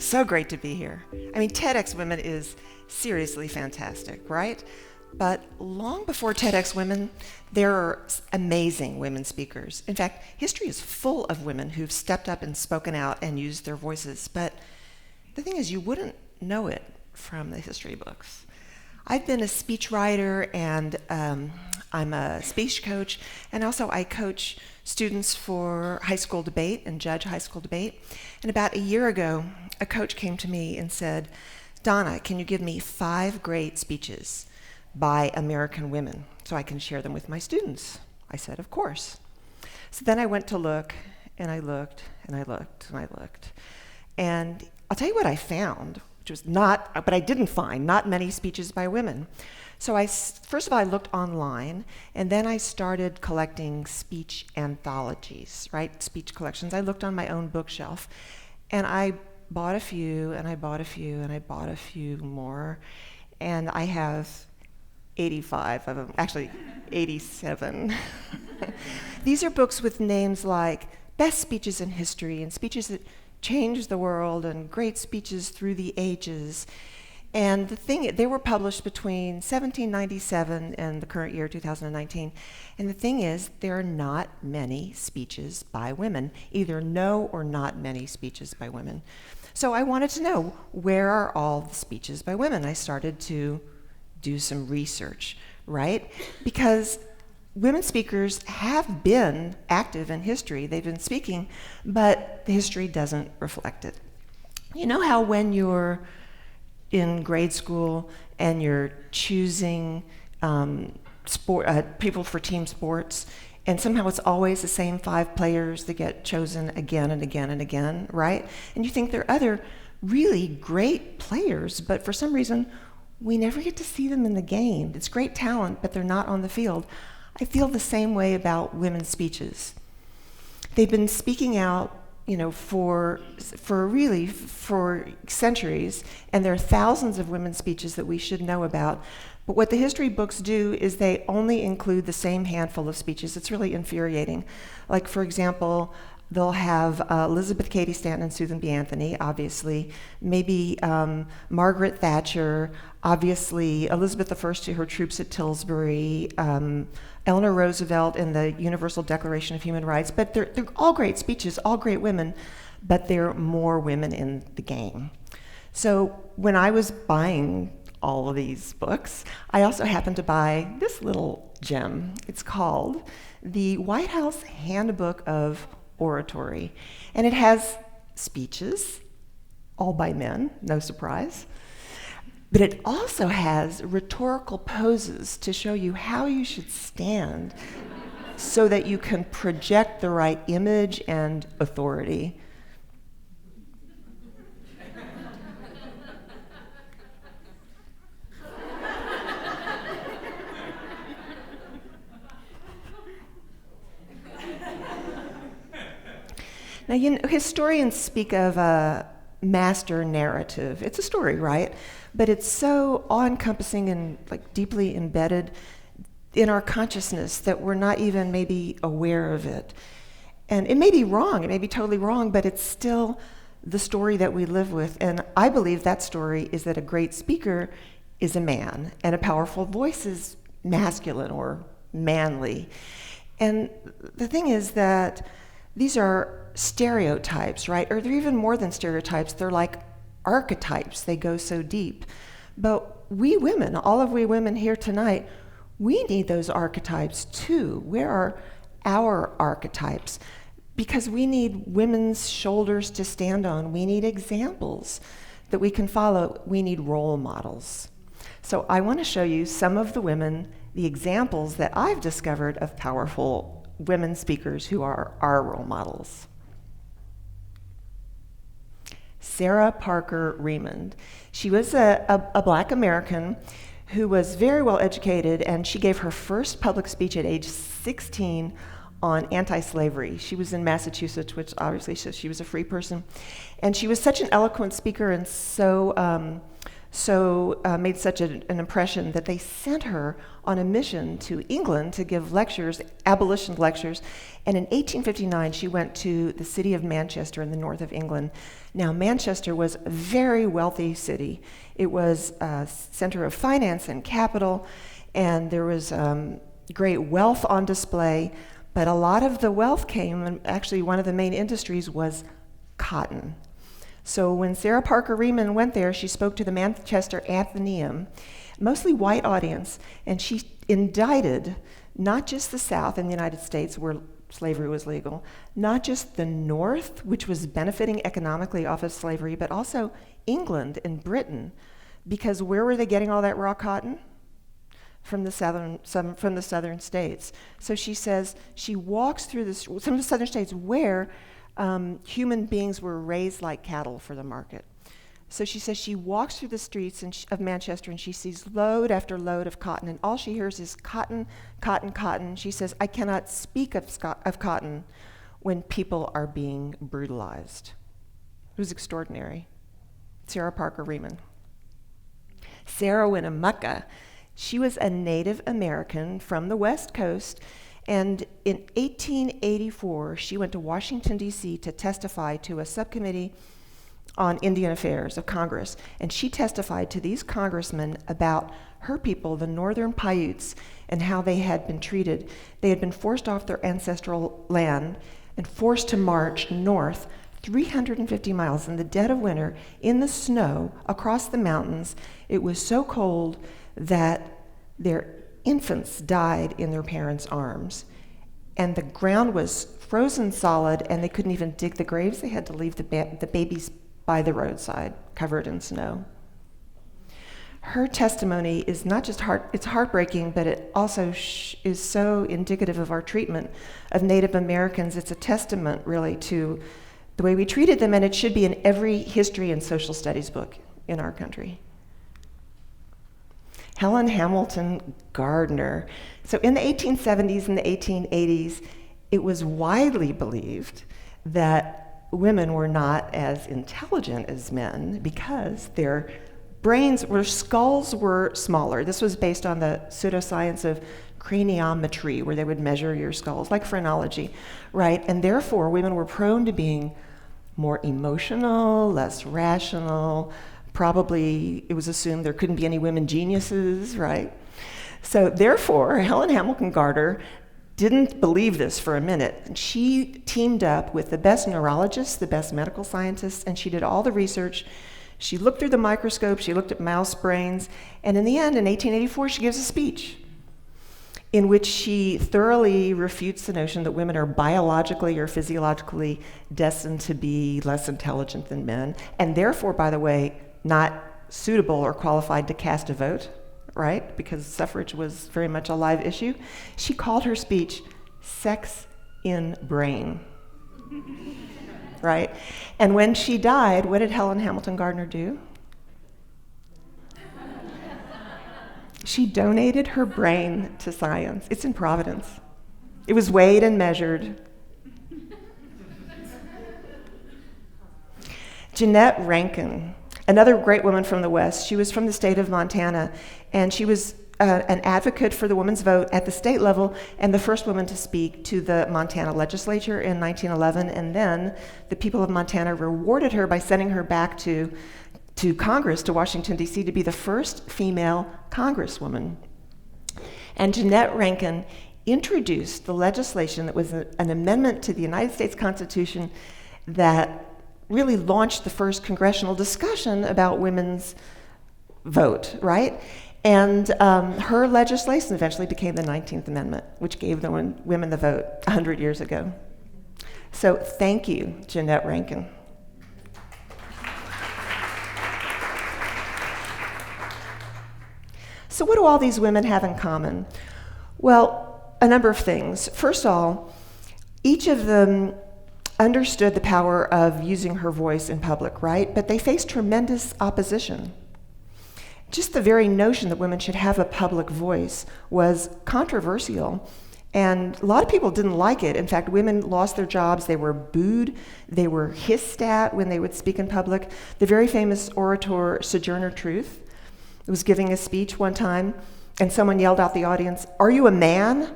So great to be here. I mean, TEDxWomen is seriously fantastic, right? But long before TEDxWomen, there are amazing women speakers. In fact, history is full of women who've stepped up and spoken out and used their voices. But the thing is, you wouldn't know it from the history books. I've been a speechwriter, and I'm a speech coach, and also I coach students for high school debate and judge high school debate. And about a year ago, a coach came to me and said, "Donna, can you give me 5 great speeches by American women so I can share them with my students?" I said, "Of course." So then I went to look, and I looked, and I looked, and I looked. And I'll tell you what I found, which was but I didn't find not many speeches by women. So first of all, I looked online, and then I started collecting speech anthologies, right? Speech collections. I looked on my own bookshelf, and I bought a few, and I bought a few, and I bought a few more, and I have 85 of them, actually 87. These are books with names like Best Speeches in History, and speeches that changed the world, and great speeches through the ages. And they were published between 1797 and the current year, 2019. And the thing is, there are not many speeches by women, either no or not many speeches by women. So I wanted to know, where are all the speeches by women? I started to do some research, right? Because women speakers have been active in history. They've been speaking, but the history doesn't reflect it. You know how when you're in grade school and you're choosing people for team sports, and somehow it's always the same 5 players that get chosen again and again and again, right? And you think there are other really great players, but for some reason, we never get to see them in the game. It's great talent, but they're not on the field. I feel the same way about women's speeches. They've been speaking out, for centuries, and there are thousands of women's speeches that we should know about. But what the history books do is they only include the same handful of speeches. It's really infuriating. Like, for example, they'll have Elizabeth Cady Stanton and Susan B. Anthony, obviously, maybe Margaret Thatcher, obviously Elizabeth I to her troops at Tillsbury, Eleanor Roosevelt and the Universal Declaration of Human Rights. But they're all great speeches, all great women, but there are more women in the game. So when I was buying all of these books, I also happened to buy this little gem. It's called the White House Handbook of Oratory, and it has speeches, all by men, no surprise, but it also has rhetorical poses to show you how you should stand so that you can project the right image and authority. Now, historians speak of a master narrative. It's a story, right? But it's so all-encompassing and deeply embedded in our consciousness that we're not even maybe aware of it. And it may be wrong, it may be totally wrong, but it's still the story that we live with. And I believe that story is that a great speaker is a man, and a powerful voice is masculine or manly. And the thing is that these are stereotypes, right? Or they're even more than stereotypes. They're like archetypes. They go so deep. But we women, all of we women here tonight, we need those archetypes too. Where are our archetypes? Because we need women's shoulders to stand on. We need examples that we can follow. We need role models. So I want to show you some of the women, the examples that I've discovered of powerful women speakers who are our role models. Sarah Parker Remond. She was a Black American who was very well educated, and she gave her first public speech at age 16 on anti-slavery. She was in Massachusetts, which obviously shows she was a free person. And she was such an eloquent speaker and so made such an impression that they sent her on a mission to England to give lectures, abolition lectures. And in 1859, she went to the city of Manchester in the north of England. Now, Manchester was a very wealthy city. It was a center of finance and capital, and there was great wealth on display. But a lot of the wealth came, and actually one of the main industries was cotton. So when Sarah Parker Remond went there, she spoke to the Manchester Athenaeum, mostly white audience, and she indicted not just the South in the United States, where slavery was legal, not just the North, which was benefiting economically off of slavery, but also England and Britain, because where were they getting all that raw cotton? From the southern states. So she says she walks through some of the southern states where human beings were raised like cattle for the market. So she says she walks through the streets of Manchester and she sees load after load of cotton, and all she hears is cotton, cotton, cotton. She says, I cannot speak of cotton when people are being brutalized. It was extraordinary. Sarah Parker Remond. Sarah Winnemucca, she was a Native American from the West Coast, and in 1884, she went to Washington, D.C. to testify to a subcommittee on Indian Affairs of Congress. And she testified to these congressmen about her people, the Northern Paiutes, and how they had been treated. They had been forced off their ancestral land and forced to march north 350 miles in the dead of winter in the snow across the mountains. It was so cold that their infants died in their parents' arms, and the ground was frozen solid, and they couldn't even dig the graves. They had to leave the babies by the roadside, covered in snow. Her testimony is not just it's heartbreaking, but it also is so indicative of our treatment of Native Americans. It's a testament, really, to the way we treated them, and it should be in every history and social studies book in our country. Helen Hamilton Gardiner. So in the 1870s and the 1880s, it was widely believed that women were not as intelligent as men because their skulls were smaller. This was based on the pseudoscience of craniometry, where they would measure your skulls, like phrenology, right? And therefore, women were prone to being more emotional, less rational. Probably it was assumed there couldn't be any women geniuses, right? So therefore, Helen Hamilton Gardiner didn't believe this for a minute. She teamed up with the best neurologists, the best medical scientists, and she did all the research. She looked through the microscope, she looked at mouse brains, and in the end, in 1884, she gives a speech in which she thoroughly refutes the notion that women are biologically or physiologically destined to be less intelligent than men, and therefore, by the way, not suitable or qualified to cast a vote, right? Because suffrage was very much a live issue. She called her speech Sex in Brain, right? And when she died, what did Helen Hamilton Gardiner do? She donated her brain to science. It's in Providence. It was weighed and measured. Jeannette Rankin, another great woman from the West. She was from the state of Montana, and she was an advocate for the women's vote at the state level and the first woman to speak to the Montana legislature in 1911. And then the people of Montana rewarded her by sending her back to Congress, to Washington, D.C., to be the first female congresswoman. And Jeannette Rankin introduced the legislation that was an amendment to the United States Constitution that really launched the first congressional discussion about women's vote, right? And her legislation eventually became the 19th Amendment, which gave the women the vote 100 years ago. So thank you, Jeannette Rankin. So what do all these women have in common? Well, a number of things. First of all, each of them understood the power of using her voice in public, right? But they faced tremendous opposition. Just the very notion that women should have a public voice was controversial And a lot of people didn't like it. In fact, women lost their jobs. They were booed. They were hissed at when they would speak in public. The very famous orator Sojourner Truth was giving a speech one time, and someone yelled out the audience, "Are you a man?"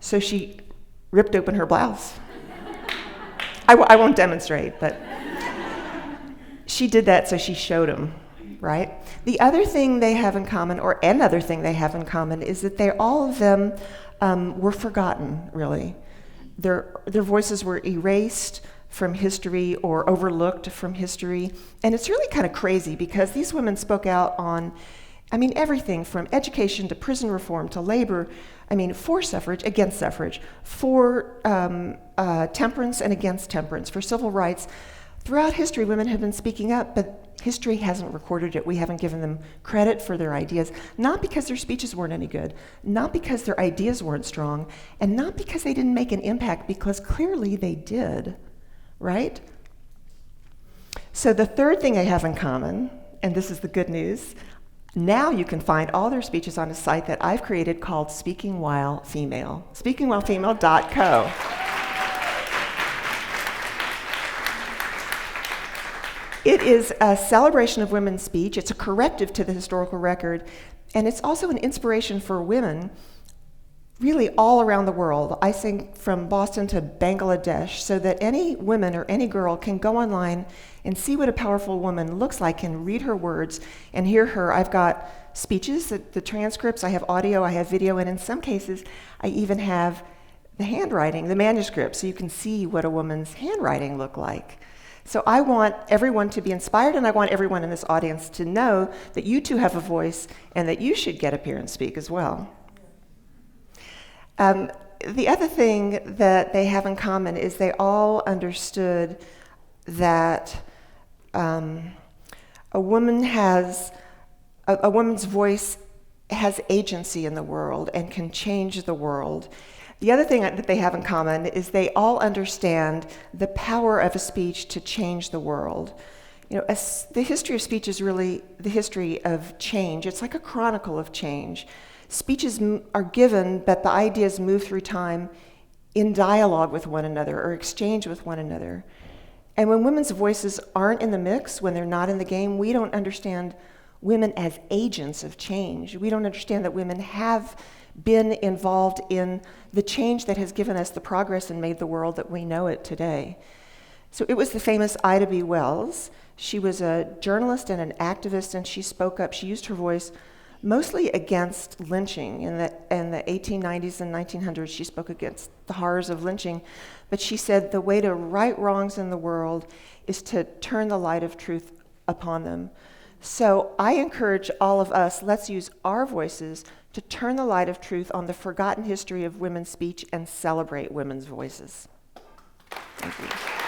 So she ripped open her blouse. I won't demonstrate, but she did that so she showed him, right? The other thing they have in common, or another thing they have in common, is that all of them were forgotten, really. Their voices were erased from history or overlooked from history. And it's really kind of crazy because these women spoke out on, everything from education to prison reform to labor, for suffrage, against suffrage, for temperance and against temperance, for civil rights. Throughout history, women have been speaking up, but history hasn't recorded it. We haven't given them credit for their ideas, not because their speeches weren't any good, not because their ideas weren't strong, and not because they didn't make an impact, because clearly they did, right? So the third thing they have in common, and this is the good news, now you can find all their speeches on a site that I've created called Speaking While Female, speakingwhilefemale.co. It is a celebration of women's speech. It's a corrective to the historical record, and it's also an inspiration for women really all around the world. I think from Boston to Bangladesh, so that any woman or any girl can go online and see what a powerful woman looks like and read her words and hear her. I've got speeches, the transcripts, I have audio, I have video, and in some cases I even have the handwriting, the manuscript, so you can see what a woman's handwriting looked like. So I want everyone to be inspired, and I want everyone in this audience to know that you too have a voice and that you should get up here and speak as well. The other thing that they have in common is they all understood that a woman's voice has agency in the world and can change the world. The other thing that they have in common is they all understand the power of a speech to change the world. The history of speech is really the history of change. It's like a chronicle of change. Speeches are given, but the ideas move through time in dialogue with one another or exchange with one another. And when women's voices aren't in the mix, when they're not in the game, we don't understand women as agents of change. We don't understand that women have been involved in the change that has given us the progress and made the world that we know it today. So it was the famous Ida B. Wells. She was a journalist and an activist, and she spoke up. She used her voice mostly against lynching. In the 1890s and 1900s, she spoke against the horrors of lynching. But she said the way to right wrongs in the world is to turn the light of truth upon them. So I encourage all of us, let's use our voices to turn the light of truth on the forgotten history of women's speech and celebrate women's voices. Thank you.